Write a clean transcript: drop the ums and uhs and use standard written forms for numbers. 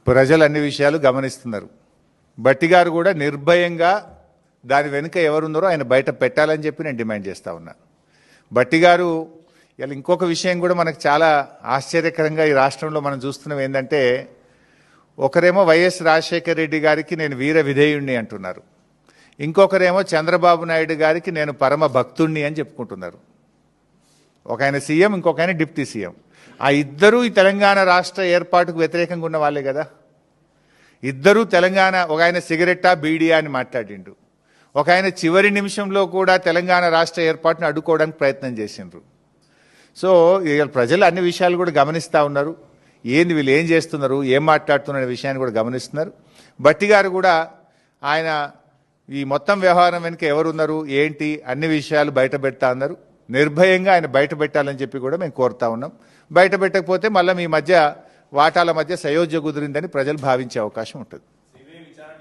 ప్రజలు అన్ని విషయాలు గమనిస్తున్నారు. బట్టి గారు కూడా నిర్భయంగా దాని వెనుక ఎవరున్నారో ఆయన బయట పెట్టాలని చెప్పి నేను డిమాండ్ చేస్తా ఉన్నా. బట్టి గారు ఇలా ఇంకొక విషయం కూడా మనకు చాలా ఆశ్చర్యకరంగా ఈ రాష్ట్రంలో మనం చూస్తున్నాం ఏంటంటే, ఒకరేమో వైఎస్ రాజశేఖర రెడ్డి గారికి నేను వీర విధేయుణ్ణి అంటున్నారు, ఇంకొకరేమో చంద్రబాబు నాయుడు గారికి నేను పరమ భక్తుణ్ణి అని చెప్పుకుంటున్నారు. ఒక ఆయన సీఎం, ఇంకొక ఆయన డిప్యూటీ సీఎం. ఆ ఇద్దరూ ఈ తెలంగాణ రాష్ట్ర ఏర్పాటుకు వ్యతిరేకంగా ఉన్న వాళ్ళే కదా. ఇద్దరూ తెలంగాణ, ఒక ఆయన సిగరెట్టా బీడియా అని మాట్లాడిండు, ఒక ఆయన చివరి నిమిషంలో కూడా తెలంగాణ రాష్ట్ర ఏర్పాటును అడ్డుకోవడానికి ప్రయత్నం చేసిండ్రు. సో ప్రజలు అన్ని విషయాలు కూడా గమనిస్తూ ఉన్నారు. ఏంది వీళ్ళు ఏం చేస్తున్నారు, ఏం మాట్లాడుతున్న విషయాన్ని కూడా గమనిస్తున్నారు. బట్టి గారు కూడా ఆయన ఈ మొత్తం వ్యవహారం వెనుక ఎవరున్నారు ఏంటి అన్ని విషయాలు బయట పెడతా ఉన్నారు. నిర్భయంగా ఆయన బయట పెట్టాలని చెప్పి కూడా మేము కోరుతా ఉన్నాం. బయట పెట్టకపోతే మళ్ళీ మీ మధ్య వాటాల మధ్య సయోధ్య కుదిరిందని ప్రజలు భావించే అవకాశం ఉంటుంది.